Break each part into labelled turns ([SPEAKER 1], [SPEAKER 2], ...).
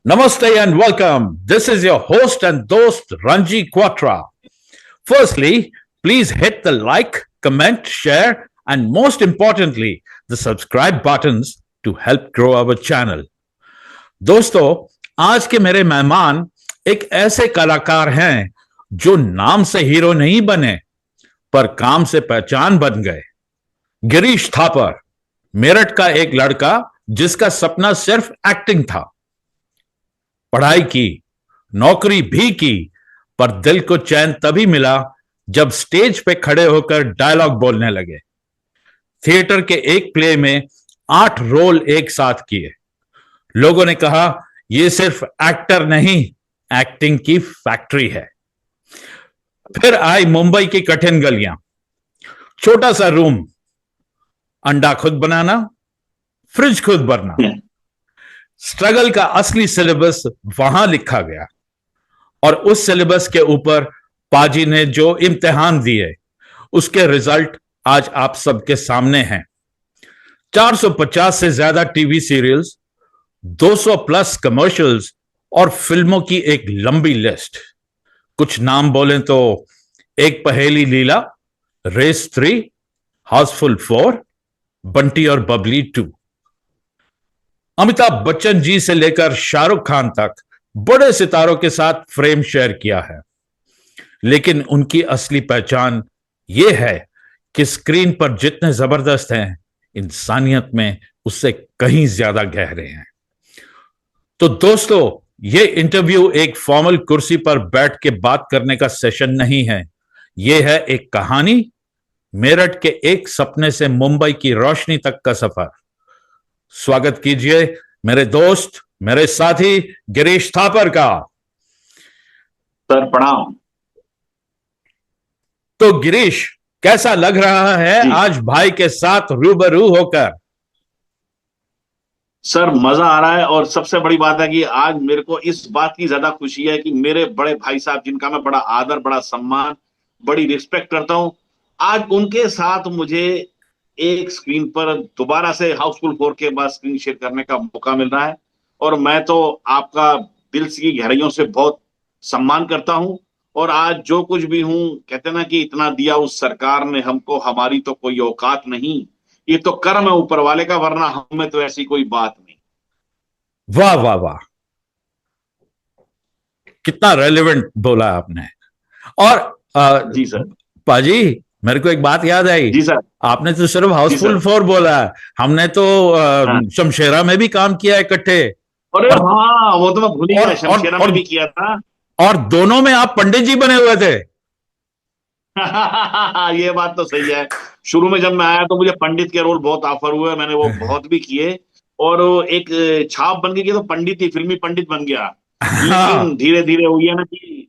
[SPEAKER 1] Namaste and welcome. This is your host and host Ranji Quatra. Firstly, please hit the like, comment, share, and most importantly, the subscribe buttons to help grow our channel. दोस्तों, आज के मेरे मेहमान एक ऐसे कलाकार हैं जो नाम से हीरो नहीं बने पर काम से पहचान बन गए। गिरीश थापर, मेरठ का एक लड़का जिसका सपना सिर्फ एक्टिंग था। पढ़ाई की, नौकरी भी की, पर दिल को चैन तभी मिला जब स्टेज पे खड़े होकर डायलॉग बोलने लगे। थिएटर के एक प्ले में 8 रोल एक साथ किए। लोगों ने कहा यह सिर्फ एक्टर नहीं, एक्टिंग की फैक्ट्री है। फिर आई मुंबई की कठिन गलियां, छोटा सा रूम, अंडा खुद बनाना, फ्रिज खुद भरना। स्ट्रगल का असली सिलेबस वहां लिखा गया और उस सिलेबस के ऊपर पाजी ने जो इम्तिहान दिए उसके रिजल्ट आज आप सबके सामने हैं। 450 से ज्यादा टीवी सीरियल्स, 200 प्लस कमर्शियल्स और फिल्मों की एक लंबी लिस्ट। कुछ नाम बोलें तो एक पहेली लीला, रेस 3, हाउसफुल 4, बंटी और बबली 2। अमिताभ बच्चन जी से लेकर शाहरुख खान तक बड़े सितारों के साथ फ्रेम शेयर किया है, लेकिन उनकी असली पहचान यह है कि स्क्रीन पर जितने जबरदस्त हैं, इंसानियत में उससे कहीं ज्यादा गहरे हैं। तो दोस्तों, यह इंटरव्यू एक फॉर्मल कुर्सी पर बैठ के बात करने का सेशन नहीं है। यह है एक कहानी, मेरठ के एक सपने से मुंबई की रोशनी तक का सफर। स्वागत कीजिए मेरे दोस्त, मेरे साथी गिरीश थापर का।
[SPEAKER 2] सर प्रणाम।
[SPEAKER 1] तो गिरीश, कैसा लग रहा है आज भाई के साथ रूबरू होकर?
[SPEAKER 2] सर मजा आ रहा है और सबसे बड़ी बात है कि आज मेरे को इस बात की ज्यादा खुशी है कि मेरे बड़े भाई साहब जिनका मैं बड़ा आदर, बड़ा सम्मान, बड़ी रिस्पेक्ट करता हूं, आज उनके साथ मुझे एक स्क्रीन पर दोबारा से हाउसफुल 4 के बाद स्क्रीन शेयर करने का मौका मिल रहा है। और मैं तो आपका दिल की गहराइयों से बहुत सम्मान करता हूं। और आज जो कुछ भी हूं, कहते ना कि इतना दिया उस सरकार ने हमको, हमारी तो कोई औकात नहीं, ये तो कर्म है ऊपर वाले का, वरना हमें तो ऐसी कोई बात नहीं।
[SPEAKER 1] वाह वाह वाह, कितना रेलेवेंट बोला आपने। और
[SPEAKER 2] जी सर।
[SPEAKER 1] पाजी, मेरे को एक बात याद आई।
[SPEAKER 2] जी सर।
[SPEAKER 1] आपने तो सिर्फ हाउसफुल 4 बोला है, हमने तो शमशेरा में भी काम किया इकट्ठे।
[SPEAKER 2] अरे हाँ, वो तो मैं भूल ही गया, शमशेरा में भी किया था।
[SPEAKER 1] और दोनों में आप पंडित जी बने हुए थे।
[SPEAKER 2] ये बात तो सही है। शुरू में जब मैं आया तो मुझे पंडित के रोल बहुत ऑफर हुए, मैंने वो बहुत भी किए और एक छाप बन गई तो पंडित ही, फिल्मी पंडित बन गया। लेकिन धीरे धीरे हुई है ना कि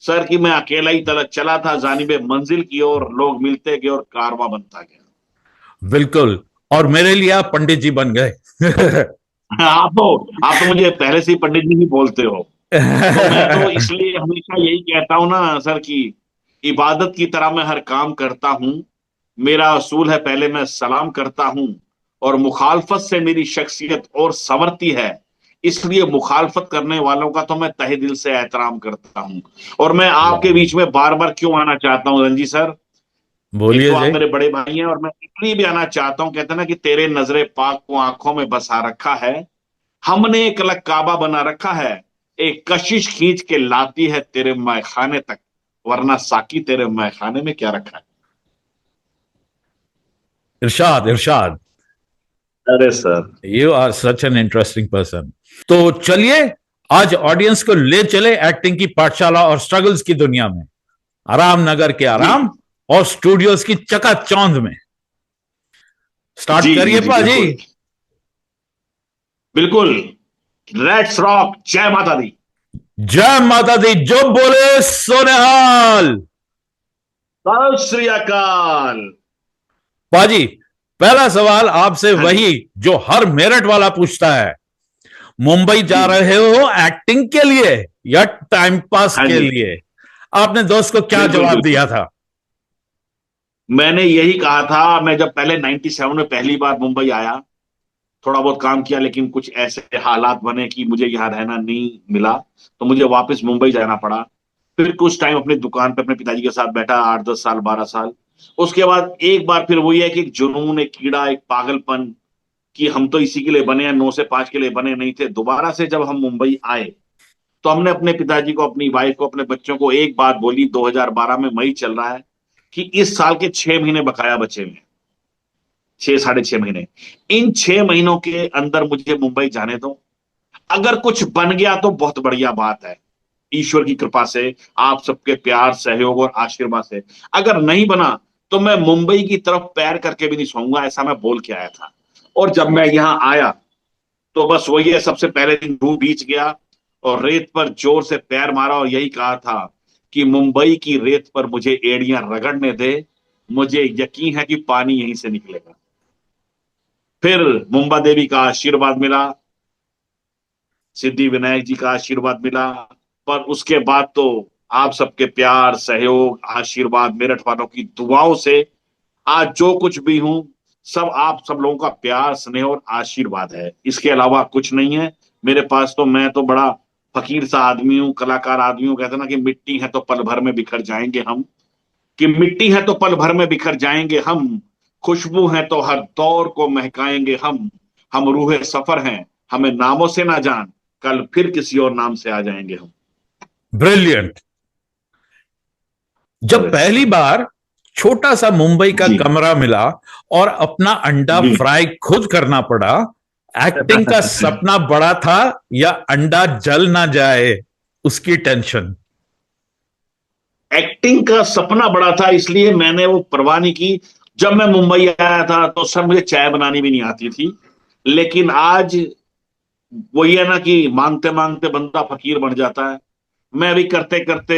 [SPEAKER 2] सर कि मैं अकेला ही चला था जानिबे मंजिल की ओर, लोग मिलते गए और कारवां बनता गया।
[SPEAKER 1] बिल्कुल, और मेरे लिए आप पंडित जी बन गए।
[SPEAKER 2] आप तो मुझे पहले से ही पंडित जी भी बोलते हो। तो मैं तो इसलिए हमेशा यही कहता हूं ना सर कि इबादत की तरह मैं हर काम करता हूं। मेरा असूल है पहले मैं सलाम करता हूं और मुखालफत से मेरी शख्सियत और संवरती है, इसलिए मुखालफत करने वालों का तो मैं तहे दिल से एहतराम करता हूं। और मैं आपके बीच में बार बार क्यों आना चाहता हूं रंजी सर?
[SPEAKER 1] बोलिए।
[SPEAKER 2] तो आप मेरे बड़े भाई हैं और मैं इसलिए भी आना चाहता हूं, कहते ना कि तेरे नजरे पाक को आंखों में बसा रखा है, हमने एक अलग काबा बना रखा है, एक कशिश खींच के लाती है तेरे मैखाने तक, वरना साकी तेरे मैखाने में क्या रखा है।
[SPEAKER 1] इरशाद इरशाद।
[SPEAKER 2] अरे sir,
[SPEAKER 1] you are such an interesting person. तो चलिए आज ऑडियंस को ले चले एक्टिंग की पाठशाला और स्ट्रगल्स की दुनिया में, आराम नगर के आराम और स्टूडियोज की चकाचौंध में। स्टार्ट करिए पाजी।
[SPEAKER 2] बिल्कुल, लेट्स रॉक। जय माता दी।
[SPEAKER 1] जय माता दी, जो बोले सोनेहाल।
[SPEAKER 2] सत श्री अकाल।
[SPEAKER 1] पाजी, पहला सवाल आपसे वही जो हर मेरठ वाला पूछता है, मुंबई जा रहे हो एक्टिंग के लिए या टाइम पास के लिए? आपने दोस्त को क्या जवाब दिया था?
[SPEAKER 2] मैंने यही कहा था। मैं जब पहले 97 में पहली बार मुंबई आया थोड़ा बहुत काम किया, लेकिन कुछ ऐसे हालात बने कि मुझे यहाँ रहना नहीं मिला, तो मुझे वापस मुंबई जाना पड़ा। फिर कुछ टाइम अपनी दुकान पे अपने पिताजी के साथ बैठा, 8-10 साल, 12 साल। उसके बाद एक बार फिर वही है कि एक जुनून, एक कीड़ा, एक पागलपन, कि हम तो इसी के लिए बने हैं, 9 से 5 के लिए बने नहीं थे। दोबारा से जब हम मुंबई आए, तो हमने अपने पिताजी को, अपनी वाइफ को, अपने बच्चों को एक बात बोली, 2012 में मई चल रहा है, कि इस साल के 6 महीने बकाया बचे हुए हैं, 6 साढ़े 6 महीने। इन 6 महीनों के अंदर मुझे मुंबई जाने दो। अगर कुछ बन गया तो बहुत बढ़िया बात है, ईश्वर की कृपा से, आप सबके प्यार, सहयोग और आशीर्वाद से। अगर नहीं बना तो मैं मुंबई की तरफ पैर करके भी नहीं सोऊंगा, ऐसा मैं बोल के आया था। और जब मैं यहां आया, तो बस वही है, सबसे पहले दिन धूप बीच गया और रेत पर जोर से पैर मारा और यही कहा था कि मुंबई की रेत पर मुझे एड़ियां रगड़ने दे, मुझे यकीन है कि पानी यहीं से निकलेगा। फिर मुंबा देवी का आशीर्वाद मिला, सिद्धि विनायक जी का आशीर्वाद मिला। पर उसके बाद तो आप सबके प्यार, सहयोग, आशीर्वाद, मेरठ वालों की दुआओं से आज जो कुछ भी हूं, सब आप सब लोगों का प्यार, स्नेह और आशीर्वाद है। इसके अलावा कुछ नहीं है मेरे पास। तो मैं तो बड़ा फकीर सा आदमी हूँ, कलाकार आदमी हूँ। कहते हैं ना कि मिट्टी है तो पल भर में बिखर जाएंगे हम, कि मिट्टी है तो पल भर में बिखर जाएंगे हम, खुशबू है तो हर दौर को महकाएंगे हम रूहे सफर हैं, हमें नामों से ना जान, कल फिर किसी और नाम से आ जाएंगे हम।
[SPEAKER 1] ब्रिलियंट। जब
[SPEAKER 2] बस
[SPEAKER 1] पहली बार छोटा सा मुंबई का
[SPEAKER 2] जी
[SPEAKER 1] कमरा मिला और अपना अंडा
[SPEAKER 2] जी।
[SPEAKER 1] फ्राई खुद करना पड़ा, एक्टिंग का सपना बड़ा था या अंडा जल ना जाए उसकी टेंशन?
[SPEAKER 2] एक्टिंग का सपना बड़ा था, इसलिए मैंने वो परवाह नहीं की। जब मैं मुंबई आया था तो सर मुझे चाय बनानी भी नहीं आती थी। लेकिन आज वही है ना कि मांगते मांगते बंदा फकीर बन जाता है। मैं भी करते करते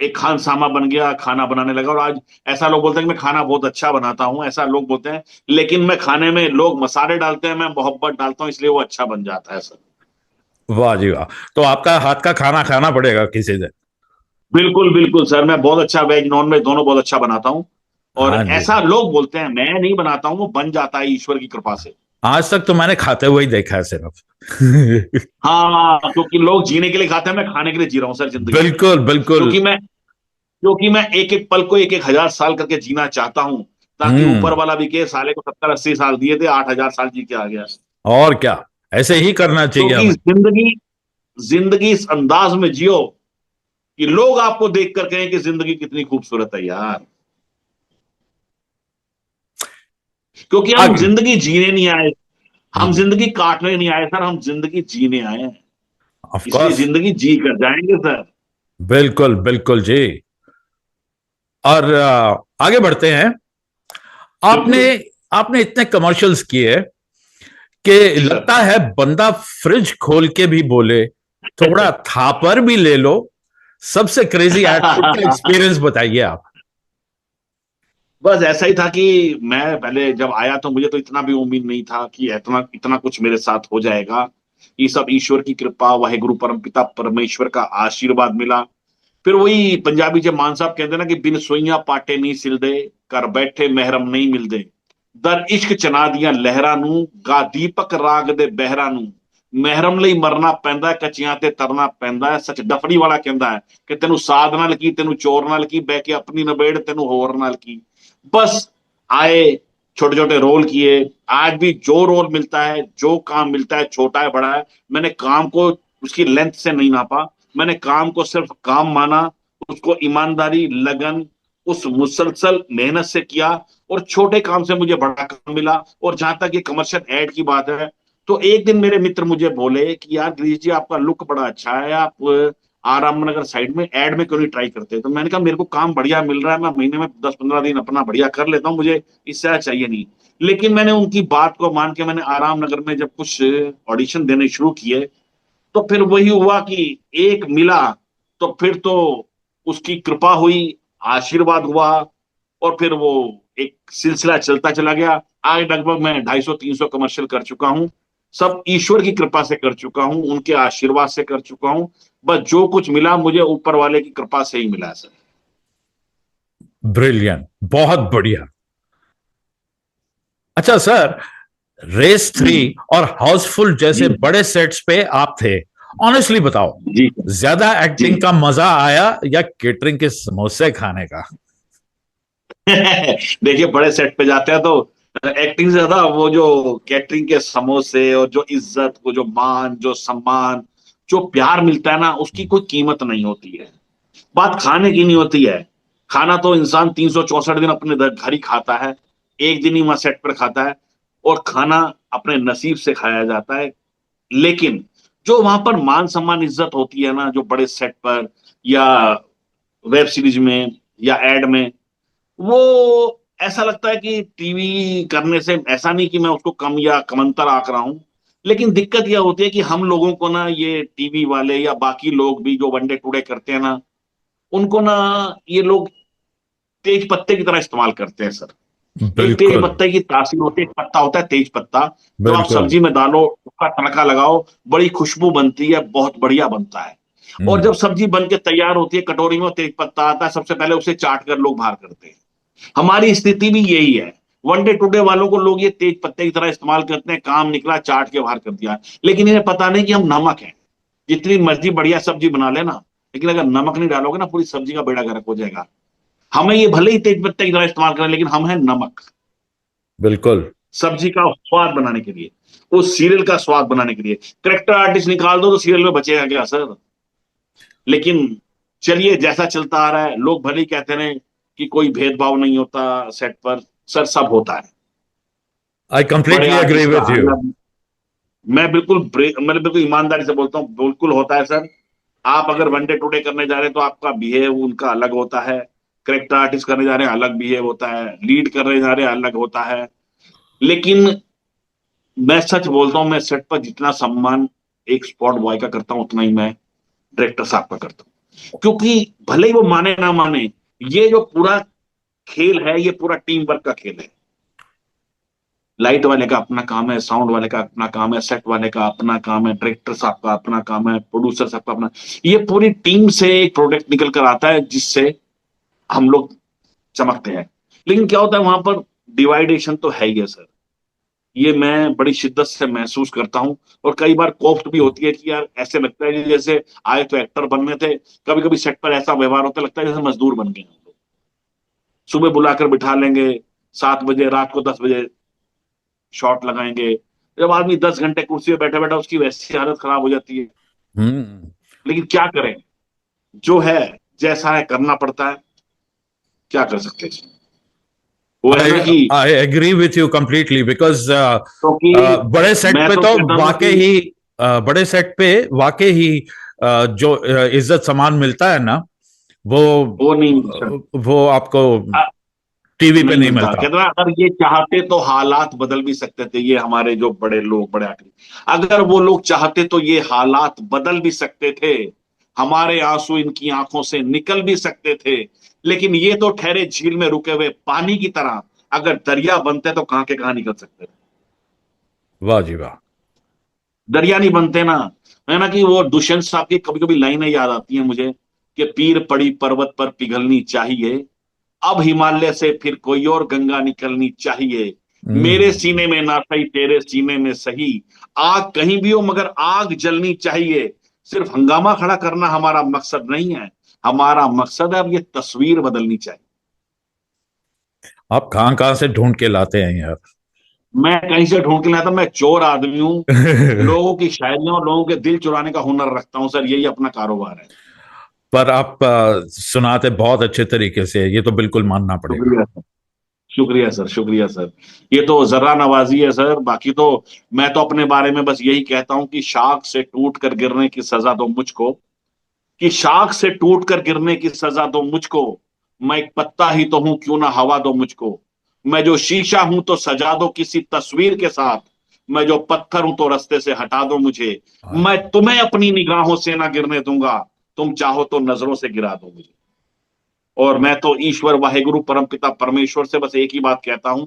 [SPEAKER 2] एक खानसामा बन गया, खाना बनाने लगा। और आज ऐसा लोग बोलते हैं कि मैं खाना बहुत अच्छा बनाता हूं, ऐसा लोग बोलते हैं। लेकिन मैं खाने में, लोग मसाले डालते हैं, मैं मोहब्बत डालता हूं, इसलिए वो अच्छा बन जाता है सर।
[SPEAKER 1] वाह जी वाह। तो आपका हाथ का खाना खाना पड़ेगा किसी दिन।
[SPEAKER 2] बिल्कुल बिल्कुल सर, मैं बहुत अच्छा वेज नॉन वेज दोनों बहुत अच्छा बनाता हूँ। और
[SPEAKER 1] हाँ जी।
[SPEAKER 2] ऐसा लोग बोलते हैं, मैं नहीं बनाता हूँ, वो बन जाता है ईश्वर की कृपा से।
[SPEAKER 1] आज तक तो मैंने खाते हुए ही देखा है सिर्फ।
[SPEAKER 2] हाँ, क्योंकि लोग जीने के लिए खाते हैं, मैं खाने के लिए जी रहा हूँ सर जिंदगी में।
[SPEAKER 1] बिल्कुल बिल्कुल।
[SPEAKER 2] क्योंकि मैं एक एक पल को एक एक हजार साल करके जीना चाहता हूँ, ताकि ऊपर
[SPEAKER 1] हम्म।
[SPEAKER 2] वाला भी के साले को 70-80 साल दिए थे, 8,000 साल जी के आ गया।
[SPEAKER 1] और क्या, ऐसे ही करना चाहिए
[SPEAKER 2] क्योंकि
[SPEAKER 1] हमें।
[SPEAKER 2] जिंदगी जिंदगी इस अंदाज में जियो कि लोग आपको देखकर कहें कि जिंदगी कितनी खूबसूरत है यार। क्योंकि हम
[SPEAKER 1] आगे।
[SPEAKER 2] जिंदगी जीने नहीं आए, हम
[SPEAKER 1] हम्म।
[SPEAKER 2] जिंदगी काटने नहीं आए सर, हम जिंदगी जीने आए हैं।
[SPEAKER 1] ऑफ
[SPEAKER 2] इसलिए
[SPEAKER 1] कोर्स।
[SPEAKER 2] जिंदगी जी कर जाएंगे सर।
[SPEAKER 1] बिल्कुल बिल्कुल जी। और आगे बढ़ते हैं। आपने
[SPEAKER 2] बिल्कुल।
[SPEAKER 1] आपने इतने कमर्शियल्स किए कि
[SPEAKER 2] जी सर।
[SPEAKER 1] लगता है बंदा फ्रिज खोल के भी बोले थोड़ा थापर भी ले लो। सबसे क्रेजी एडशूट का एक्सपीरियंस बताइए आप।
[SPEAKER 2] बस ऐसा ही था कि मैं पहले जब आया तो मुझे तो इतना भी उम्मीद नहीं था कि इतना इतना कुछ मेरे साथ हो जाएगा। ये सब ईश्वर की कृपा, वाहेगुरु परमपिता परमेश्वर का आशीर्वाद मिला। फिर वही पंजाबी जब मान साहब कहते हैं ना कि बिन सोइयां पाटे नहीं सिलदे, कर बैठे महरम नहीं मिलदे, दर इश्क चना दियां लहरां ਨੂੰ ਗਾ ਦੀਪਕ ਰਾਗ ਦੇ ਬਹਿਰਾਂ ਨੂੰ, ਮਹਿਰਮ ਲਈ ਮਰਨਾ ਪੈਂਦਾ ਹੈ, ਕੱਚਿਆਂ ਤੇ ਤਰਨਾ ਪੈਂਦਾ ਹੈ। ਸੱਚ ਡਫੜੀ ਵਾਲਾ ਕਹਿੰਦਾ ਹੈ ਕਿ ਤੈਨੂੰ ਸਾਧ ਨਾਲ ਕੀ, ਤੈਨੂੰ ਚੋਰ ਨਾਲ ਕੀ, ਬਹਿ ਕੇ ਆਪਣੀ ਨਿਬੇੜ ਤੈਨੂੰ ਹੋਰ ਨਾਲ की। बस आए, छोटे छोटे रोल किए। आज भी जो रोल मिलता है, जो काम मिलता है, छोटा है बड़ा है, मैंने काम को उसकी लेंथ से नहीं नापा। मैंने काम को सिर्फ काम माना, उसको ईमानदारी, लगन, उस मुसलसल मेहनत से किया। और छोटे काम से मुझे बड़ा काम मिला। और जहां तक ये कमर्शियल एड की बात है, तो एक दिन मेरे मित्र मुझे बोले कि यार गिरीश जी, आपका लुक बड़ा अच्छा है, आप आराम नगर साइड में एड में क्यों नहीं ट्राई करते? तो मैंने कहा मेरे को काम बढ़िया मिल रहा है, मैं महीने में 10-15 दिन अपना बढ़िया कर लेता हूँ, मुझे इससे ज्यादा चाहिए नहीं। लेकिन मैंने उनकी बात को मान के मैंने आराम नगर में जब कुछ ऑडिशन देने शुरू किए, तो फिर वही हुआ कि एक मिला, तो फिर तो उसकी कृपा हुई, आशीर्वाद हुआ। और फिर वो एक सिलसिला चलता चला गया। आज लगभग मैं 250-300 कमर्शियल कर चुका हूं। सब ईश्वर की कृपा से कर चुका हूं, उनके आशीर्वाद से कर चुका हूं। बस जो कुछ मिला मुझे ऊपर वाले की कृपा से ही मिला सर।
[SPEAKER 1] ब्रिलियंट, बहुत बढ़िया। अच्छा सर, रेस 3
[SPEAKER 2] जी
[SPEAKER 1] और हाउसफुल जैसे
[SPEAKER 2] जी
[SPEAKER 1] बड़े सेट्स पे आप थे, ऑनेस्टली बताओ,
[SPEAKER 2] जी
[SPEAKER 1] ज्यादा
[SPEAKER 2] जी।
[SPEAKER 1] एक्टिंग का मजा आया या केटरिंग के समोसे खाने का?
[SPEAKER 2] देखिए, बड़े सेट पे जाते हैं तो एक्टिंग से ज्यादा वो जो कैटरिंग के समोसे और जो इज्जत, वो जो मान, जो सम्मान, जो प्यार मिलता है ना, उसकी कोई कीमत नहीं होती है। बात खाने की नहीं होती है। खाना तो इंसान 364 दिन अपने घर ही खाता है, एक दिन ही वहां सेट पर खाता है, और खाना अपने नसीब से खाया जाता है। लेकिन जो वहां पर मान सम्मान इज्जत होती है ना, जो बड़े सेट पर या वेब सीरीज में या एड में, वो ऐसा लगता है कि टीवी करने से, ऐसा नहीं कि मैं उसको कम या कमंतर आंक रहा हूं, लेकिन दिक्कत यह होती है कि हम लोगों को ना, ये टीवी वाले या बाकी लोग भी जो वनडे टुडे करते हैं ना, उनको ना ये लोग तेज पत्ते की तरह इस्तेमाल करते हैं सर। एक तेज
[SPEAKER 1] बिल्कुल।
[SPEAKER 2] पत्ते की तासीर होती है, एक पत्ता होता है तेज पत्ता, जो आप
[SPEAKER 1] बिल्कुल।
[SPEAKER 2] सब्जी में डालो, उसका तड़का लगाओ, बड़ी खुशबू बनती है, बहुत बढ़िया बनता है। और जब
[SPEAKER 1] हम्म।
[SPEAKER 2] सब्जी बन के तैयार होती है, कटोरी में तेज पत्ता आता है, सबसे पहले उसे चाट कर लोग बाहर करते हैं। हमारी स्थिति भी यही है। वनडे टुडे वालों को लोग ये तेज पत्ते की तरह इस्तेमाल करते हैं, काम निकला, चाट के बाहर कर दिया। लेकिन इन्हें पता नहीं कि हम नमक हैं। जितनी मर्जी बढ़िया सब्जी बना लेना, लेकिन अगर नमक नहीं डालोगे ना, पूरी सब्जी का बेड़ा गर्क हो जाएगा। हमें ये भले ही तेज पत्ते की तरह इस्तेमाल करें, लेकिन हम हैं नमक,
[SPEAKER 1] बिल्कुल।
[SPEAKER 2] सब्जी का स्वाद बनाने के लिए, उस सीरियल का स्वाद बनाने के लिए। करेक्टर आर्टिस्ट निकाल दो तो सीरियल में बचेगा क्या सर? लेकिन चलिए, जैसा चलता आ रहा है, लोग भले ही कहते रहे कि कोई भेदभाव नहीं होता सेट पर। सर, सब होता है।
[SPEAKER 1] आई
[SPEAKER 2] बड़े
[SPEAKER 1] कंप्लीटली एग्री
[SPEAKER 2] आर्टिस्ट का
[SPEAKER 1] विथ यू।
[SPEAKER 2] अलग, मैं बिल्कुल ईमानदारी से बोलता हूँ, बिल्कुल होता है सर। आप अगर वनडे टुडे करने जा रहे हैं तो आपका बिहेव उनका अलग होता है। करेक्टर आर्टिस्ट करने जा रहे हैं, अलग बिहेव होता है। लीड करने जा रहे हैं, अलग होता है। लेकिन मैं सच बोलता हूँ, मैं सेट पर जितना सम्मान एक स्पॉट बॉय का करता हूँ, उतना ही मैं डायरेक्टर साहब का करता हूँ। क्योंकि भले ही वो माने ना माने, ये जो पूरा खेल है, ये पूरा टीम वर्क का खेल है। लाइट वाले का अपना काम है, साउंड वाले का अपना काम है, सेट वाले का अपना काम है, डायरेक्टर साहब का अपना काम है, प्रोड्यूसर साहब का अपना। ये पूरी टीम से एक प्रोडक्ट निकल कर आता है, जिससे हम लोग चमकते हैं। लेकिन क्या होता है वहां पर, डिवाइडेशन तो है ही है सर। ये मैं बड़ी शिद्दत से महसूस करता हूँ। और कई बार कोफ्त भी होती है कि यार, ऐसे लगता है कि जैसे आए तो एक्टर बनने थे, कभी कभी सेट पर ऐसा व्यवहार होता है, लगता है जैसे मजदूर बन गए हम लोग। सुबह बुलाकर बिठा लेंगे, 7 बजे, रात को 10 बजे शॉट लगाएंगे। जब आदमी 10 घंटे कुर्सी पे बैठा बैठा, उसकी वैसी हालत खराब हो जाती है।
[SPEAKER 1] हम्म।
[SPEAKER 2] लेकिन क्या करें, जो है, जैसा है, करना पड़ता है। क्या कर सकते हैं? वो है
[SPEAKER 1] आई
[SPEAKER 2] ना कि,
[SPEAKER 1] I agree with you completely because
[SPEAKER 2] क्योंकि
[SPEAKER 1] बड़े सेट
[SPEAKER 2] मैं
[SPEAKER 1] पे
[SPEAKER 2] तो
[SPEAKER 1] तो
[SPEAKER 2] कहता हूँ
[SPEAKER 1] वाकई
[SPEAKER 2] कि
[SPEAKER 1] ही बड़े सेट पे वाकई ही जो इज्जत सम्मान मिलता है ना, वो
[SPEAKER 2] वो नहीं मिलता।
[SPEAKER 1] वो आपको टीवी पे
[SPEAKER 2] नहीं
[SPEAKER 1] नहीं
[SPEAKER 2] मिलता।
[SPEAKER 1] मिलता।
[SPEAKER 2] कहते ना, अगर ये चाहते तो हालात बदल भी सकते थे। ये हमारे जो बड़े लोग, बड़े आखिरी, अगर वो लोग चाहते तो ये हालात बदल भी सकते थे। हमारे आंसू इनकी आंखों से निकल भी सकते थे। लेकिन ये तो ठहरे झील में रुके हुए पानी की तरह। अगर दरिया बनते तो कहां के कहां निकल सकते थे।
[SPEAKER 1] वाह जी वाह।
[SPEAKER 2] दरिया नहीं बनते ना। है ना कि वो दुष्यंत साहब की कभी कभी लाइनें याद आती हैं मुझे, कि पीर पड़ी पर्वत पर पिघलनी चाहिए, अब हिमालय से फिर कोई और गंगा निकलनी चाहिए। मेरे
[SPEAKER 1] हम्म।
[SPEAKER 2] सीने में ना सही, तेरे सीने में सही, आग कहीं भी हो मगर आग जलनी चाहिए। सिर्फ हंगामा खड़ा करना हमारा मकसद नहीं है। हमारा मकसद है, अब ये तस्वीर बदलनी चाहिए।
[SPEAKER 1] आप कहाँ कहाँ से ढूंढ के लाते हैं यार।
[SPEAKER 2] मैं कहीं से ढूंढ के लाया था, मैं चोर आदमी हूँ। लोगों की शायरियां और लोगों के दिल चुराने का हुनर रखता हूँ सर, यही अपना कारोबार है।
[SPEAKER 1] पर आप सुनाते बहुत अच्छे तरीके से, ये तो बिल्कुल मानना पड़ेगा।
[SPEAKER 2] शुक्रिया सर। शुक्रिया सर, शुक्रिया सर। ये तो जर्रा नवाजी है सर, बाकी तो मैं तो अपने बारे में बस यही कहता हूं कि शाख से टूट कर गिरने की सजा दो मुझको, कि शाख से टूट कर गिरने की सजा दो मुझको। मैं एक पत्ता ही तो हूं, क्यों ना हवा दो मुझको। मैं जो शीशा हूं तो सजा दो किसी तस्वीर के साथ। मैं जो पत्थर हूं तो रास्ते से हटा दो मुझे।
[SPEAKER 1] हाँ।
[SPEAKER 2] मैं तुम्हें अपनी निगाहों से ना गिरने दूंगा, तुम चाहो तो नजरों से गिरा दो मुझे। और मैं तो ईश्वर वाहेगुरु परमपिता परमेश्वर से बस एक ही बात कहता हूं,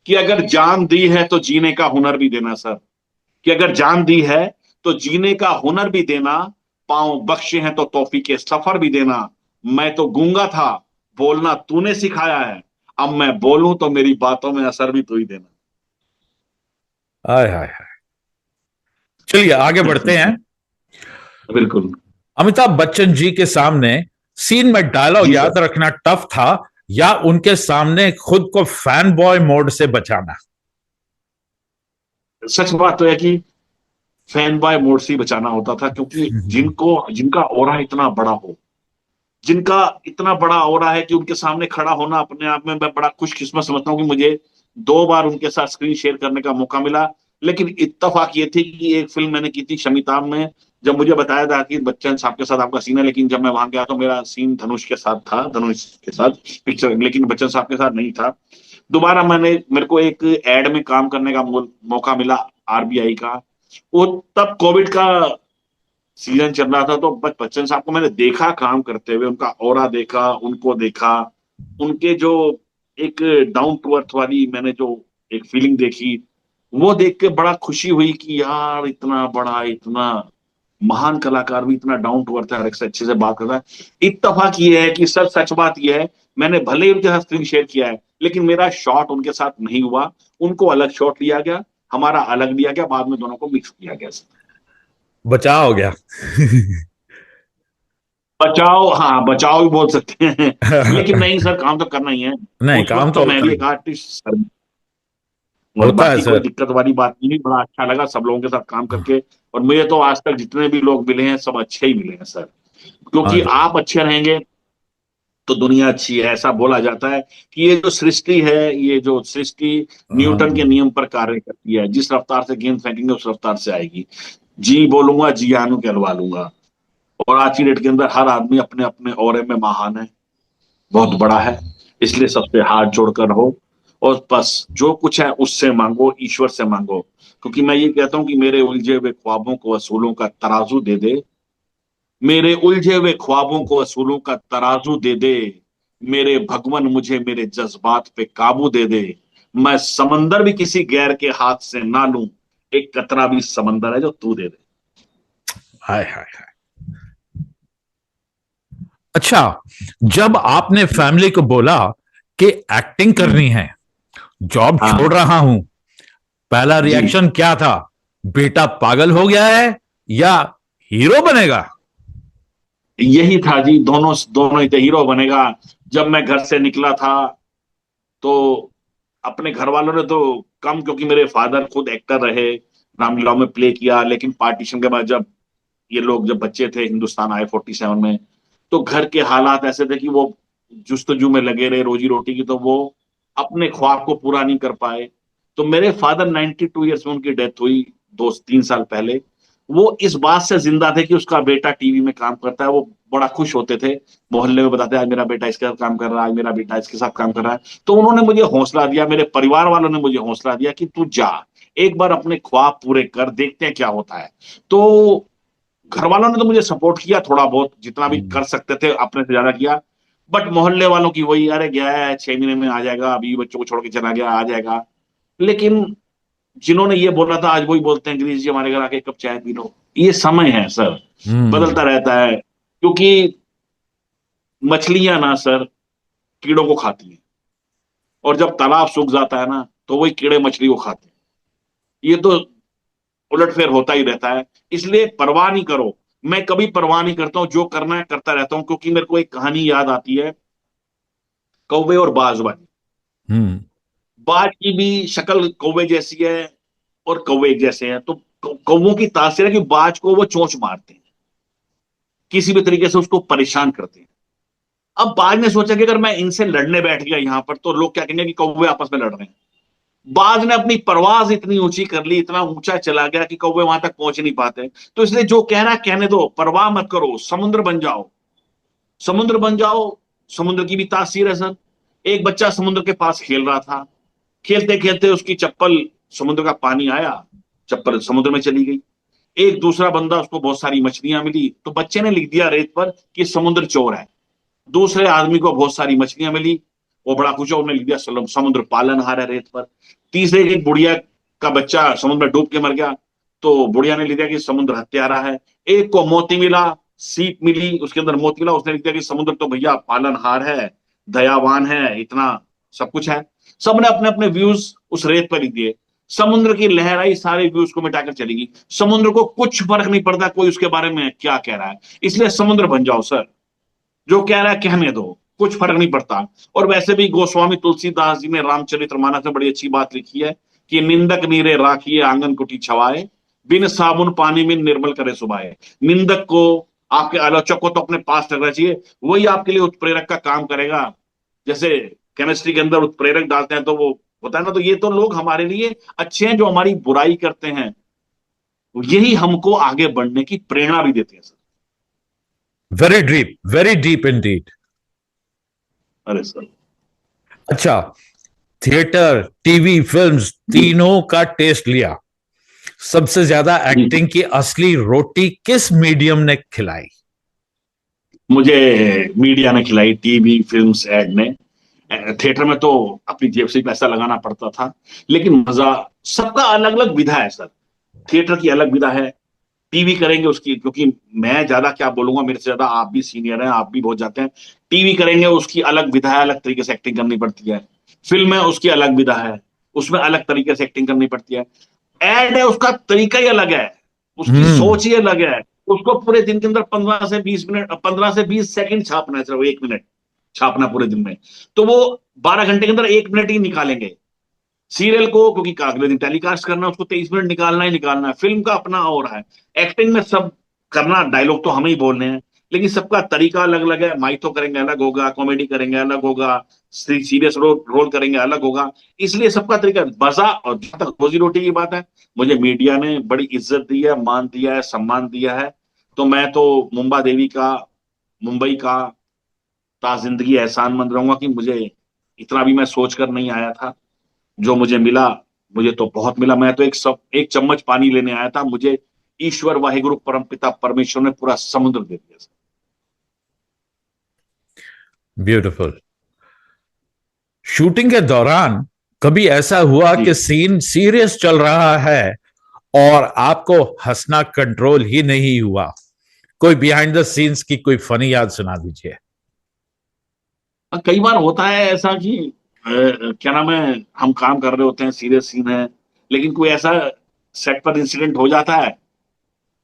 [SPEAKER 2] कि अगर जान दी है तो जीने का हुनर भी देना सर। कि अगर जान दी है तो जीने का हुनर भी देना। पांव बख्शे हैं तो तौफीक के सफर भी देना। मैं तो गूंगा था, बोलना तूने सिखाया है। अब मैं बोलूं तो मेरी बातों में असर भी तू ही देना।
[SPEAKER 1] हाय हाय हाय। चलिए आगे बढ़ते हैं।
[SPEAKER 2] बिल्कुल।
[SPEAKER 1] अमिताभ बच्चन जी के सामने सीन में डायलॉग
[SPEAKER 2] जी सर।
[SPEAKER 1] याद रखना टफ था, या उनके सामने खुद को फैन बॉय मोड से बचाना?
[SPEAKER 2] सच बात तो है कि फैन बॉय मोड से ही बचाना होता था, क्योंकि जिनको जिनका ऑरा इतना बड़ा हो, जिनका इतना बड़ा ऑरा है कि उनके सामने खड़ा होना अपने आप में मैं बड़ा खुशकिस्मत समझता हूँ कि मुझे 2 बार उनके साथ स्क्रीन शेयर करने का मौका मिला। लेकिन इत्तेफाक ये थी कि एक फिल्म मैंने की थी शमिताभ में, जब मुझे बताया था कि बच्चन साहब के साथ आपका सीन है, लेकिन जब मैं वहां गया तो मेरा सीन धनुष के साथ था, धनुष के साथ पिक्चर, लेकिन बच्चन साहब के साथ नहीं था। दोबारा मेरे को एक एड में काम करने का मौका मिला, आरबीआई का। वो तब कोविड का सीजन चल रहा था, तो बच्चन साहब को मैंने देखा काम करते हुए, उनका ऑरा देखा, उनको देखा, उनके जो एक डाउन टू अर्थ वाली मैंने जो एक फीलिंग देखी, वो देख के बड़ा खुशी हुई कि यार इतना बड़ा, इतना महान कलाकार भी इतना डाउन टू अर्थ है, हर एक से अच्छे से बात करता है। इत्तेफाक ये है कि सर सच बात ये है, मैंने भले ही उनके साथ स्क्रीन शेयर किया है, लेकिन मेरा शॉट उनके साथ नहीं हुआ। उनको अलग शॉट लिया गया, हमारा अलग लिया गया, बाद में दोनों को मिक्स किया गया।
[SPEAKER 1] बचाव हो गया।
[SPEAKER 2] बचाओ, हाँ बचाओ भी बोल सकते हैं। लेकिन नहीं सर, काम तो करना ही है।
[SPEAKER 1] नहीं,
[SPEAKER 2] उस
[SPEAKER 1] काम
[SPEAKER 2] वक्त
[SPEAKER 1] तो
[SPEAKER 2] तो मैं
[SPEAKER 1] होता
[SPEAKER 2] भी
[SPEAKER 1] है।
[SPEAKER 2] एक आर्टिस्ट सर, और
[SPEAKER 1] होता है
[SPEAKER 2] बाकी कोई
[SPEAKER 1] सर।
[SPEAKER 2] दिक्कत वाली बात नहीं, बड़ा अच्छा लगा सब लोगों के साथ काम करके। और मुझे तो आज तक जितने भी लोग मिले हैं सब अच्छे ही मिले हैं सर,
[SPEAKER 1] हाँ
[SPEAKER 2] क्योंकि
[SPEAKER 1] जी।
[SPEAKER 2] आप अच्छे रहेंगे तो दुनिया अच्छी है। ऐसा बोला जाता है कि ये जो सृष्टि है, ये जो सृष्टि न्यूटन के
[SPEAKER 1] हाँ।
[SPEAKER 2] नियम पर कार्य करती है, जिस रफ्तार से गेंद फेंकेंगे उस रफ्तार से आएगी। जी बोलूंगा, जी आनू कहलवा लूंगा। और आज की डेट के अंदर हर आदमी अपने अपने ओरे में महान है, बहुत बड़ा है। इसलिए सबसे हाथ जोड़कर रहो, और बस जो कुछ है उससे मांगो, ईश्वर से मांगो। क्योंकि मैं ये कहता हूं कि मेरे उलझे हुए ख्वाबों को असूलों का तराजू दे दे, मेरे उलझे हुए ख्वाबों को असूलों का तराजू दे दे, मेरे भगवन मुझे मेरे जज्बात पे काबू दे दे। मैं समंदर भी किसी गैर के हाथ से ना लूं, एक कतरा भी समंदर है जो तू दे दे।
[SPEAKER 1] हाय हाय हाय। अच्छा, जब आपने फैमिली को बोला कि एक्टिंग
[SPEAKER 2] हम्म।
[SPEAKER 1] करनी है, जॉब छोड़
[SPEAKER 2] हाँ।
[SPEAKER 1] रहा हूं, पहला
[SPEAKER 2] जी।
[SPEAKER 1] रिएक्शन क्या था? बेटा पागल हो गया है या हीरो बनेगा?
[SPEAKER 2] यही था जी, दोनों दोनों ही थे, हीरो बनेगा। जब मैं घर से निकला था तो अपने घर वालों ने तो कम, क्योंकि मेरे फादर खुद एक्टर रहे, रामलीला में प्ले किया। लेकिन पार्टीशन के बाद जब ये लोग जब बच्चे थे, हिंदुस्तान आए 47 में, तो घर के हालात ऐसे थे कि वो जुस्तजू में लगे रहे रोजी रोटी की, तो वो अपने ख्वाब को पूरा नहीं कर पाए। तो मेरे फादर 92 ईयर्स में उनकी डेथ हुई 2-3 साल पहले। वो इस बात से जिंदा थे कि उसका बेटा टीवी में काम करता है, वो बड़ा खुश होते थे, मोहल्ले में बताते आज मेरा बेटा इसके साथ काम कर रहा है, आज मेरा बेटा इसके साथ काम कर रहा है। तो उन्होंने मुझे हौसला दिया, मेरे परिवार वालों ने मुझे हौसला दिया कि तू जा, एक बार अपने ख्वाब पूरे कर, देखते हैं क्या होता है। तो घर वालों ने तो मुझे सपोर्ट किया थोड़ा बहुत, जितना भी कर सकते थे अपने से ज्यादा किया। बट मोहल्ले वालों की वही, अरे गया है 6 महीने में आ जाएगा, अभी बच्चों को छोड़ के चला गया, आ जाएगा। लेकिन जिन्होंने ये बोला था आज वही बोलते हैं, गिरीश जी हमारे घर आके एक कप चाय पी लो। ये समय है सर,
[SPEAKER 1] हम्म।
[SPEAKER 2] बदलता रहता है। क्योंकि मछलियां ना सर कीड़ों को खाती हैं, और जब तालाब सूख जाता है ना तो वही कीड़े मछली को खाते हैं। ये तो उलटफेर होता ही रहता है। इसलिए परवाह नहीं करो, मैं कभी परवाह नहीं करता हूँ, जो करना है करता रहता हूँ। क्योंकि मेरे को एक कहानी याद आती है, कौवे और बाज वाली।
[SPEAKER 1] हम्म।
[SPEAKER 2] बाज की भी शक्ल कौवे जैसी है, और कौवे एक जैसे हैं। तो कौवों की तासीर है कि बाज को वो चोंच मारते हैं, किसी भी तरीके से उसको परेशान करते हैं। अब बाज ने सोचा कि अगर मैं इनसे लड़ने बैठ गया यहां पर तो लोग क्या कहेंगे कि कौवे आपस में लड़ रहे हैं। बाज ने अपनी परवाज इतनी ऊंची कर ली, इतना ऊंचा चला गया कि कौवे वहां तक पहुंच नहीं पाते। तो इसलिए जो कहना है कहने दो, परवाह मत करो, समुद्र बन जाओ, समुद्र बन जाओ। समुद्र की भी तासीर है सर। एक बच्चा समुद्र के पास खेल रहा था, खेलते खेलते उसकी चप्पल, समुद्र का पानी आया, चप्पल समुद्र में चली गई। एक दूसरा बंदा, उसको बहुत सारी मछलियां मिली, तो बच्चे ने लिख दिया रेत पर कि समुद्र चोर है। दूसरे आदमी को बहुत सारी मछलियां मिली, वो बड़ा खुश हो, उसने लिख दिया समुद्र पालनहार है रेत पर। तीसरे एक बुढ़िया का बच्चा समुद्र में डूब के मर गया, तो बुढ़िया ने लिख दिया कि समुद्र हत्यारा है। एक को मोती मिला, सीप मिली, उसके अंदर मोती मिला, उसने लिख दिया कि समुद्र तो भैया पालनहार है, दयावान है, इतना सब कुछ है। सबने अपने अपने व्यूज उस रेत पर लिख दिए। समुद्र की लहर आई, सारे व्यूज को मिटाकर चलेगी। समुद्र को कुछ फर्क नहीं पड़ता कोई उसके बारे में क्या कह रहा है, इसलिए समुद्र बन जाओ सर। जो कह रहा है कहने दो, कुछ फर्क नहीं पड़ता। और वैसे भी गोस्वामी तुलसीदास जी ने रामचरितमानस में बड़ी अच्छी बात लिखी है कि निंदक नीरे राखिए आंगन कुटी छवाए, बिन साबुन पानी में निर्मल करे सुभाए। निंदक को, आपके आलोचक को तो अपने पास रखना चाहिए, वही आपके लिए उत्प्रेरक का काम करेगा। जैसे केमिस्ट्री के अंदर उत्प्रेरक डालते हैं तो वो होता है ना, तो ये तो लोग हमारे लिए अच्छे हैं, जो हमारी बुराई करते हैं यही हमको आगे बढ़ने की प्रेरणा भी देते हैं सर।
[SPEAKER 1] Very deep Indeed.
[SPEAKER 2] अरे सर।
[SPEAKER 1] अच्छा, थिएटर, टीवी, फिल्म्स,
[SPEAKER 2] जी
[SPEAKER 1] तीनों का टेस्ट लिया। सबसे ज्यादा
[SPEAKER 2] जी।
[SPEAKER 1] एक्टिंग की असली रोटी किस मीडियम ने खिलाई?
[SPEAKER 2] मुझे मीडिया ने खिलाई, टीवी फिल्म्स एड ने। थिएटर में तो अपनी जेब से पैसा लगाना पड़ता था, लेकिन मजा, सबका अलग अलग विधा है सर। थिएटर की अलग विधा है, टीवी करेंगे उसकी, क्योंकि मैं ज्यादा क्या बोलूंगा, मेरे से ज्यादा आप भी सीनियर हैं, आप भी बहुत जाते हैं। टीवी करेंगे उसकी अलग विधा है, अलग तरीके से एक्टिंग करनी पड़ती है। फिल्म है उसकी अलग विधा है, उसमें अलग तरीके से एक्टिंग करनी पड़ती है। एड है उसका तरीका ही अलग है, उसकी
[SPEAKER 1] हम्म।
[SPEAKER 2] सोच ही अलग है। उसको पूरे दिन के अंदर 15 से 20 मिनट, 15 से 20 सेकंड छापना है, सिर्फ 1 मिनट छापना पूरे दिन में। तो वो 12 घंटे के अंदर 1 मिनट ही निकालेंगे। सीरियल को, क्योंकि अगले दिन टेलीकास्ट करना है, उसको 23 मिनट निकालना ही निकालना है। फिल्म का अपना हो रहा है। एक्टिंग में सब करना, डायलॉग तो हमें ही बोलने हैं, लेकिन सबका तरीका अलग अलग है। माइथो करेंगे अलग होगा, कॉमेडी करेंगे अलग होगा, सीरियस रोल रोल करेंगे अलग होगा। इसलिए सबका तरीका बजा। और जहां तक रोजी रोटी की बात है, मुझे मीडिया ने बड़ी इज्जत दी है, मान दिया है, सम्मान दिया है। तो मैं तो मुंबा देवी का, मुंबई का ता जिंदगी एहसानमंद रहूंगा कि मुझे इतना भी मैं सोच कर नहीं आया था। जो मुझे मिला, मुझे तो बहुत मिला। मैं तो एक चम्मच पानी लेने आया था, मुझे ईश्वर वाहिगुरु परमपिता परमेश्वर ने पूरा समुद्र दे दिया।
[SPEAKER 1] ब्यूटिफुल। शूटिंग के दौरान कभी ऐसा हुआ
[SPEAKER 2] जी।
[SPEAKER 1] कि सीन सीरियस चल रहा है और आपको हंसना कंट्रोल ही नहीं हुआ? कोई बिहाइंड द सीन्स की कोई फनी याद सुना दीजिए।
[SPEAKER 2] कई बार होता है ऐसा कि क्या नाम है, हम काम कर रहे होते हैं, सीरियस सीन है, लेकिन कोई ऐसा सेट पर इंसिडेंट हो जाता है,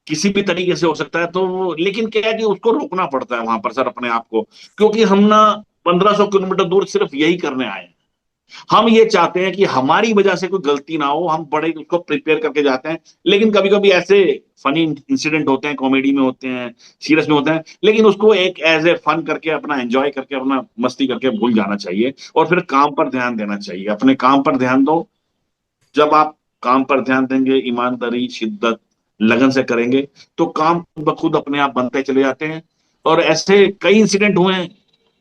[SPEAKER 2] किसी भी तरीके से हो सकता है, तो लेकिन क्या है कि उसको रोकना पड़ता है वहां पर सर अपने आप को, क्योंकि हम ना 1500 किलोमीटर दूर सिर्फ यही करने आए हैं। हम ये चाहते हैं कि हमारी वजह से कोई गलती ना हो, हम बड़े उसको प्रिपेयर करके जाते हैं। लेकिन कभी कभी ऐसे फनी इंसिडेंट होते हैं, कॉमेडी में होते हैं, सीरियस में होते हैं, लेकिन उसको एक एज ए फन करके, अपना एंजॉय करके, अपना मस्ती करके भूल जाना चाहिए, और फिर काम पर ध्यान देना चाहिए। अपने काम पर ध्यान दो। जब आप काम पर ध्यान देंगे, ईमानदारी, शिद्दत, लगन से करेंगे, तो काम खुद ब खुद अपने आप बनते चले जाते हैं। और ऐसे कई इंसिडेंट हुए हैं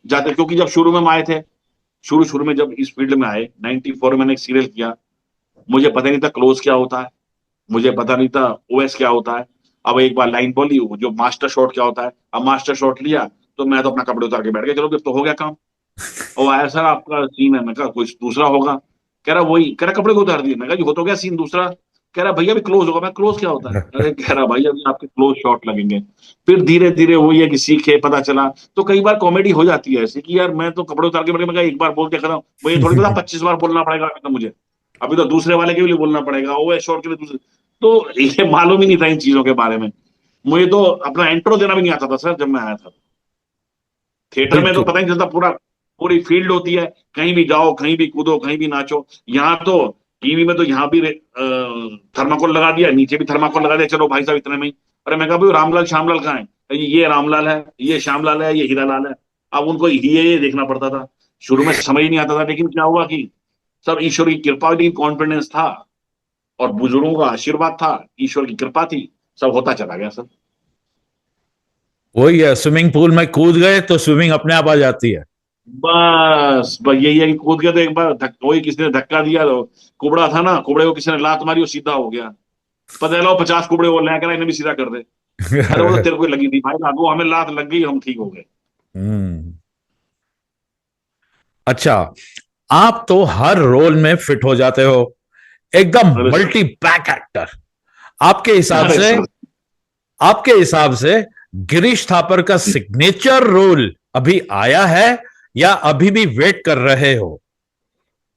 [SPEAKER 2] जाते, क्योंकि जब शुरू में हम आए थे, शुरू शुरू में जब इस फील्ड में आए 94 में, मैंने एक सीरियल किया। मुझे पता नहीं था क्लोज क्या होता है, मुझे पता नहीं था ओएस क्या होता है। अब एक बार लाइन बोली, वो जो मास्टर शॉट क्या होता है, अब मास्टर शॉट लिया, तो मैं तो अपना कपड़े उतार के बैठ गया, चलो अब तो हो गया काम। और आया सर आपका सीन है, मैं कहा कुछ दूसरा होगा। कह रहा वही, कह रहा कपड़े को उतार दिए। मैं कहा जी हो तो गया सीन दूसरा। कह रहा भैया अभी क्लोज होगा। मैं क्लोज क्या होता है? अरे कह रहा भाई अभी आपके क्लोज शॉट लगेंगे। फिर धीरे धीरे वही है कि सीखे, पता चला। तो कई बार कॉमेडी हो जाती है ऐसे कि यार मैं तो कपड़े उतार के बैठ गया, मैं कहा एक बार बोल के खत्म। मुझे थोड़ी पता 25 बार बोलना पड़ेगा अभी तो मुझे, अभी तो दूसरे वाले के लिए बोलना पड़ेगा, ओ शॉट के लिए दूसरे। तो ये मालूम ही नहीं था इन चीजों के बारे में। मुझे तो अपना इंट्रो देना भी नहीं आता था सर जब मैं आया था। थिएटर में तो
[SPEAKER 1] बिल्कुल।
[SPEAKER 2] पता नहीं चलता, पूरा पूरी फील्ड होती है, कहीं भी जाओ, कहीं भी कूदो, कहीं भी नाचो। यहाँ तो टीवी में तो यहाँ भी थर्माकोल लगा दिया, नीचे भी थर्माकोल लगा दिया, चलो भाई साहब इतने में ही। अरे मैं कहा भाई रामलाल श्यामलाल कहाँ है? ये रामलाल है, ये श्यामलाल है, ये हीरालाल है। अब उनको ये देखना पड़ता था। शुरू में समझ ही नहीं आता था, लेकिन क्या हुआ कि सब ईश्वर की कृपा थी, कॉन्फिडेंस था, और बुजुर्गों का आशीर्वाद था, ईश्वर की कृपा थी, सब होता चला गया सर।
[SPEAKER 1] वही है, स्विमिंग पूल में कूद गए तो स्विमिंग अपने आप आ जाती है।
[SPEAKER 2] बस बस यही है कि कूद गया तो एक बार वही किसी ने धक्का दिया, तो कुबड़ा था ना, कुबड़े को किसी ने लात मारी, वो सीधा हो गया। पता चला 50 कुबड़े बोल रहे हैं, कह रहा इन्हें भी सीधा कर दे। अरे वो तो तेरे को लगी थी भाई साहब, वो हमें लात लग गई, हम ठीक हो गए।
[SPEAKER 1] हम्म। अच्छा, आप तो हर रोल में फिट हो जाते हो, एकदम
[SPEAKER 2] अरे सर।
[SPEAKER 1] Multi back actor. आपके हिसाब
[SPEAKER 2] अरे
[SPEAKER 1] से
[SPEAKER 2] सर।
[SPEAKER 1] आपके हिसाब से गिरीश थापर का सिग्नेचर रोल अभी आया है या अभी भी वेट कर रहे हो?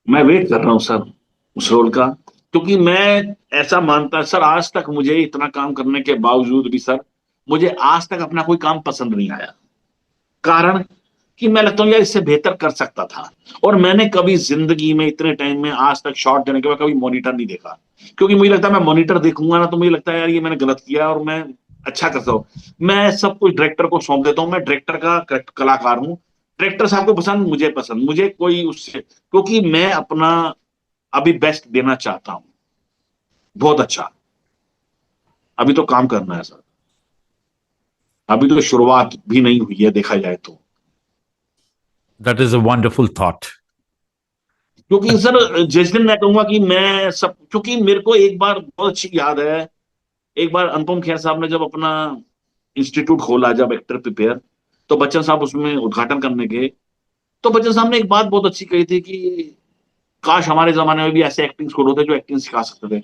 [SPEAKER 2] मैं वेट कर रहा हूँ सर उस रोल का। क्योंकि मैं ऐसा मानता सर, आज तक मुझे इतना काम करने के बावजूद भी सर, मुझे आज तक अपना कोई काम पसंद नहीं आया। कारण कि मैं लगता हूँ यार इससे बेहतर कर सकता था। और मैंने कभी जिंदगी में इतने टाइम में आज तक शॉट देने के बाद कभी मॉनिटर नहीं देखा, क्योंकि मुझे लगता है मैं मॉनिटर देखूंगा ना तो मुझे लगता है यार ये मैंने गलत किया और मैं अच्छा करता हूँ। मैं सब कुछ डायरेक्टर को सौंप देता हूँ, मैं डायरेक्टर का कलाकार हूँ। डायरेक्टर साहब को पसंद, मुझे पसंद, मुझे कोई उससे, क्योंकि मैं अपना अभी बेस्ट देना चाहता हूँ, बहुत अच्छा। अभी तो काम करना है सर, अभी तो शुरुआत भी नहीं हुई है देखा जाए तो।
[SPEAKER 1] That is a wonderful thought.
[SPEAKER 2] क्योंकि सर जिस दिन मैं कहूंगा कि मैं सब, क्योंकि मेरे को एक बार बहुत अच्छी याद है, एक बार अनुपम खेर साहब ने जब अपना इंस्टीट्यूट खोला, जब एक्टर प्रिपेयर, तो बच्चन साहब उसमें उद्घाटन करने गए। तो बच्चन साहब ने एक बात बहुत अच्छी कही थी कि काश हमारे जमाने में भी ऐसे एक्टिंग स्कूल होते जो एक्टिंग सिखा सकते थे।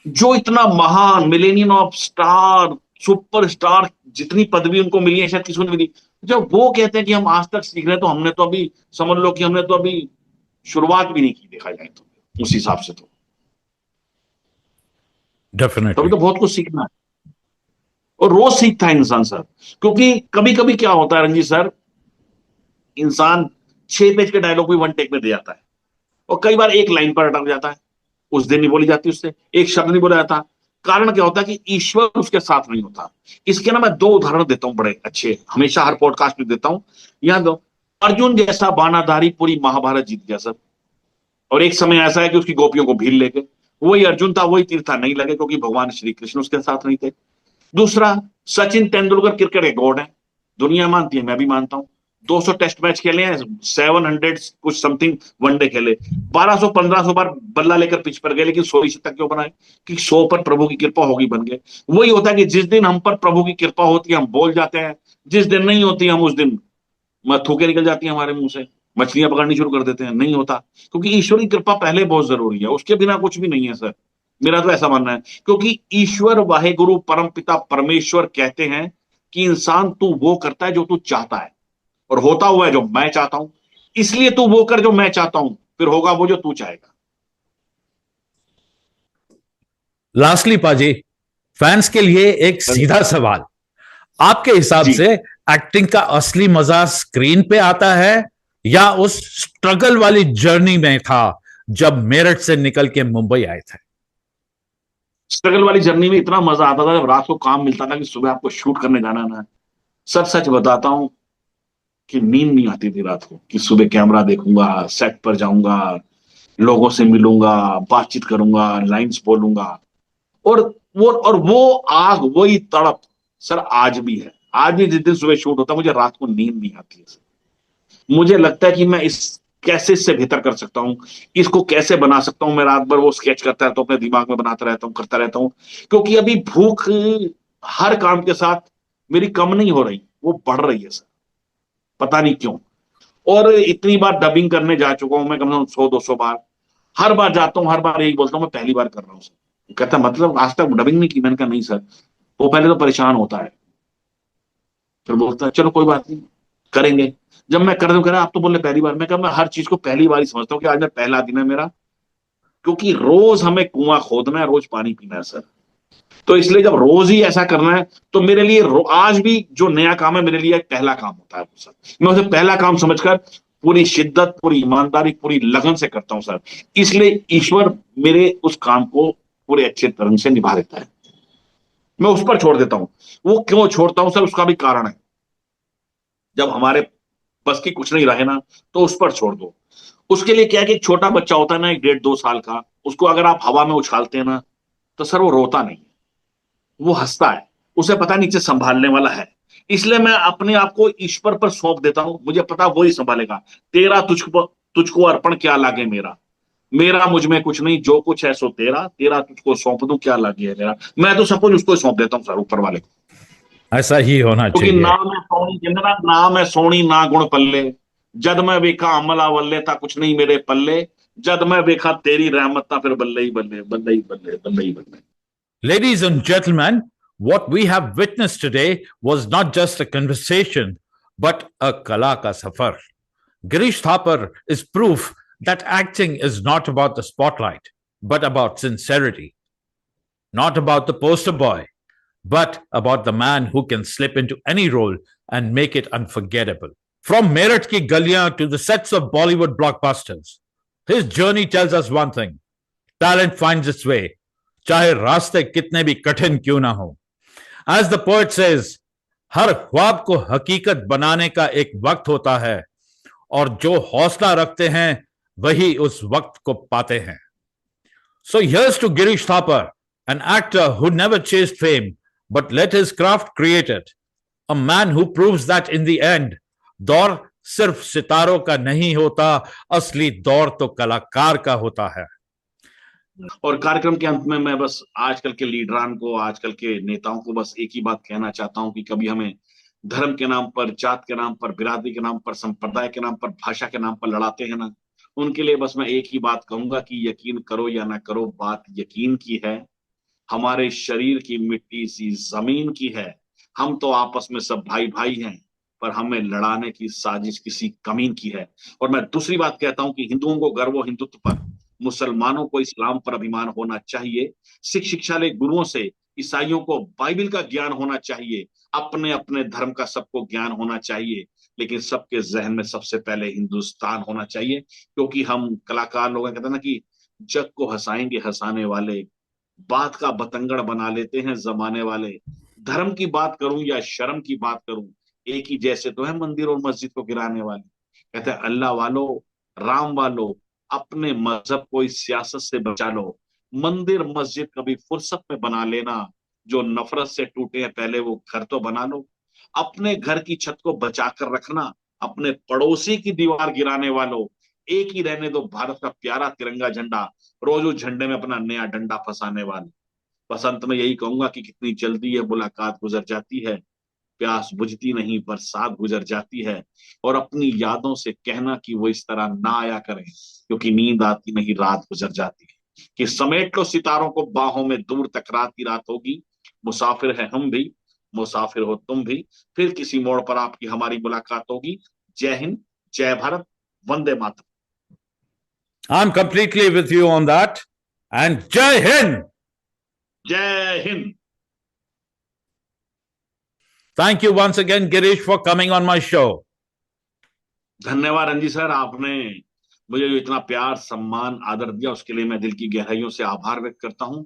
[SPEAKER 2] जो इतना महान millennium of star, super star, जितनी पदवी उनको मिली है शायद किसी को नहीं मिली। जब वो कहते हैं कि हम आज तक सीख रहे हैं, तो हमने तो अभी, समझ लो कि हमने तो अभी शुरुआत भी नहीं की देखा जाए तो, उस हिसाब से तो तभी
[SPEAKER 1] Definitely.
[SPEAKER 2] तो बहुत कुछ सीखना है। और रोज सीखता है इंसान सर, क्योंकि कभी कभी क्या होता है रंजीत सर, इंसान 6 पेज के डायलॉग भी वन टेक में दे जाता है, और कई बार एक लाइन पर अटक जाता है, उस दिन नहीं बोली जाती उससे, एक शब्द नहीं बोला जाता। कारण क्या होता है कि ईश्वर उसके साथ नहीं होता। इसके ना मैं 2 उदाहरण देता हूं बड़े अच्छे, हमेशा हर पॉडकास्ट में देता हूं। यहाँ दो, अर्जुन जैसा बानाधारी पूरी महाभारत जीत गया सर, और एक समय ऐसा है कि उसकी गोपियों को भील लेके, वही अर्जुन था वही तीर था, नहीं लगे क्योंकि भगवान श्री कृष्ण उसके साथ नहीं थे। दूसरा, सचिन तेंदुलकर क्रिकेट के गॉड है, दुनिया मानती है, मैं भी मानता हूं। 200 टेस्ट मैच खेले हैं, 700 कुछ समथिंग वनडे खेले, 1200-1500 बार बल्ला लेकर पिच पर गए, लेकिन 100 शतक क्यों बनाए? कि 100 पर प्रभु की कृपा होगी, बन गए। वही होता है कि जिस दिन हम पर प्रभु की कृपा होती है हम बोल जाते हैं, जिस दिन नहीं होती हम उस दिन थूके निकल जाती है हमारे मुंह से, मछलियां पकड़नी शुरू कर देते हैं, नहीं होता। क्योंकि ईश्वर की कृपा पहले बहुत जरूरी है, उसके बिना कुछ भी नहीं है सर, मेरा तो ऐसा मानना है। क्योंकि ईश्वर वाहे गुरु परम पिता परमेश्वर कहते हैं कि इंसान तू वो करता है जो तू चाहता है, और होता हुआ है जो मैं चाहता हूं, इसलिए तू वो कर जो मैं चाहता हूं, फिर होगा वो जो तू चाहेगा।
[SPEAKER 1] Lastly, पाजी, फैंस के लिए एक सीधा सवाल, आपके हिसाब
[SPEAKER 2] जी,
[SPEAKER 1] से एक्टिंग का असली मजा स्क्रीन पे आता है या उस स्ट्रगल वाली जर्नी में था जब मेरठ से निकल के मुंबई आए थे?
[SPEAKER 2] स्ट्रगल वाली जर्नी में इतना मजा आता था जब रात को काम मिलता था कि सुबह आपको शूट करने जाना ना। सर सच बताता हूं कि नींद नहीं आती थी रात को, कि सुबह कैमरा देखूंगा, सेट पर जाऊंगा, लोगों से मिलूंगा, बातचीत करूंगा, लाइंस बोलूंगा। और वो आग, वही तड़प सर आज भी है। आज भी जिस दिन सुबह शूट होता है मुझे रात को नींद नहीं आती है। मुझे लगता है कि मैं इस कैसे इससे बेहतर कर सकता हूँ, इसको कैसे बना सकता हूँ। मैं रात भर वो स्केच करता रहता हूँ, अपने दिमाग में बनाता रहता हूँ, करता रहता हूँ। क्योंकि अभी भूख हर काम के साथ मेरी कम नहीं हो रही, वो बढ़ रही है सर, पता नहीं क्यों। और इतनी बार डबिंग करने जा चुका हूं मैं, कम से कम 100-200 बार। हर बार जाता हूँ, हर बार यही बोलता हूँ मैं पहली बार कर रहा हूँ सर। कहता मतलब आज तक डबिंग नहीं की? मैंने कहा नहीं सर। वो पहले तो परेशान होता है, फिर बोलता है चलो कोई बात नहीं, करेंगे। जब मैं कर दूं, कह रहा आप तो बोले पहली बार। मैं कहा मैं हर चीज को पहली बार ही समझता हूँ कि आज मैं पहला दिन है मेरा, क्योंकि रोज हमें कुआं खोदना है, रोज पानी पीना है सर। तो इसलिए जब रोज ही ऐसा करना है तो मेरे लिए आज भी जो नया काम है मेरे लिए एक पहला काम होता है सर। मैं उसे पहला काम समझकर पूरी शिद्दत, पूरी ईमानदारी, पूरी लगन से करता हूं सर। इसलिए ईश्वर मेरे उस काम को पूरे अच्छे तरह से निभा देता है, मैं उस पर छोड़ देता हूं। वो क्यों छोड़ता हूं सर, उसका भी कारण है। जब हमारे बस की कुछ नहीं रहे ना, तो उस पर छोड़ दो। उसके लिए क्या है कि एक छोटा बच्चा होता है ना, 1.5-2 साल का, उसको अगर आप हवा में उछालते हैं ना, तो सर वो रोता नहीं, वो हंसता है, उसे पता नीचे संभालने वाला है। इसलिए मैं अपने आप को ईश्वर पर सौंप देता हूं, मुझे पता वही संभालेगा। तेरा तुझको तुझको अर्पण क्या लागे मेरा, मेरा मुझ में कुछ नहीं, जो कुछ है सो तेरा, तेरा तुझको सौंप दूं क्या लागे है मेरा। मैं तो सब कुछ उसको सौंप देता हूं सर, ऊपर वाले को।
[SPEAKER 1] ऐसा ही होना
[SPEAKER 2] क्योंकि
[SPEAKER 1] चाहिए।
[SPEAKER 2] नाम है सोनी, कहते ना, नाम है सोनी ना गुण पल्ले, जद मैं वेखा अमला वल्ले था कुछ नहीं मेरे पल्ले, जद मैं वेखा तेरी रहमत था फिर बल्ले ही बल्ले, बल्ले ही बल्ले, बल्ले ही बल्ले।
[SPEAKER 1] Ladies and gentlemen, what we have witnessed today was not just a conversation, but a Kala ka Safar. Girish Thapar is proof that acting is not about the spotlight. but about sincerity. Not about the poster boy, but about the man who can slip into any role and make it unforgettable. From Meerut ki galiyan to the sets of Bollywood blockbusters, his journey tells us one thing: talent finds its way, चाहे रास्ते कितने भी कठिन क्यों ना हो. As the poet says, हर ख्वाब को हकीकत बनाने का एक वक्त होता है, और जो हौसला रखते हैं वही उस वक्त को पाते हैं. So here's to Girish Thapar, an actor who never chased fame but let his craft create it. A man who proves that in the end, दौर सिर्फ सितारों का नहीं होता, असली दौर तो कलाकार का होता है.
[SPEAKER 2] और कार्यक्रम के अंत में मैं बस आजकल के लीडरान को, आजकल के नेताओं को बस एक ही बात कहना चाहता हूं कि कभी हमें धर्म के नाम पर, जात के नाम पर, बिरादरी के नाम पर, संप्रदाय के नाम पर, भाषा के नाम पर लड़ाते हैं ना, उनके लिए बस मैं एक ही बात कहूंगा कि यकीन करो या ना करो, बात यकीन की है. हमारे शरीर की मिट्टी सी जमीन की है. हम तो आपस में सब भाई भाई हैं, पर हमें लड़ाने की साजिश किसी कमीन की है. और मैं दूसरी बात कहता हूं कि हिंदुओं को गर्व हो हिंदुत्व पर, मुसलमानों को इस्लाम पर अभिमान होना चाहिए, सिख शिक्षा ले गुरुओं से ईसाइयों को बाइबल का ज्ञान होना चाहिए, अपने अपने धर्म का सबको ज्ञान होना चाहिए, लेकिन सबके जहन में सबसे पहले हिंदुस्तान होना चाहिए. क्योंकि हम कलाकार लोग कहते हैं ना कि जग को हंसाएंगे हंसाने वाले, बात का बतंगड़ बना लेते हैं जमाने वाले. धर्म की बात करूं या शर्म की बात करूं, एक ही जैसे तो है मंदिर और मस्जिद को गिराने वाले. कहते हैं अल्लाह वालो, राम वालो, अपने मजहब को इस सियासत से बचा लो. मंदिर मस्जिद कभी फुर्सत में बना लेना. जो नफरत से टूटे हैं पहले वो घर तो बना लो. अपने घर की छत को बचा कर रखना, अपने पड़ोसी की दीवार गिराने वालों. एक ही रहने दो भारत का प्यारा तिरंगा झंडा, रोज उस झंडे में अपना नया डंडा फंसाने वाले. बसंत में यही कहूंगा कि कितनी जल्दी है मुलाकात गुजर जाती है, प्यास बुझती नहीं बरसात गुजर जाती है. और अपनी यादों से कहना कि वो इस तरह ना आया करें, क्योंकि नींद आती नहीं रात गुजर जाती है. कि समेट लो सितारों को बाहों में, दूर तक रात ही रात होगी. मुसाफिर है हम भी, मुसाफिर हो तुम भी, फिर किसी मोड़ पर आपकी हमारी मुलाकात होगी. जय हिंद, जय Bharat, Vande Mataram.
[SPEAKER 1] I'm completely with you on that. And Jai Hind!
[SPEAKER 2] जय Hind.
[SPEAKER 1] Thank you once again, Girish, for coming on my show.
[SPEAKER 2] धन्यवाद रंजी सर, आपने मुझे जो इतना प्यार सम्मान आदर दिया उसके लिए मैं दिल की गहराइयों से आभार व्यक्त करता हूं.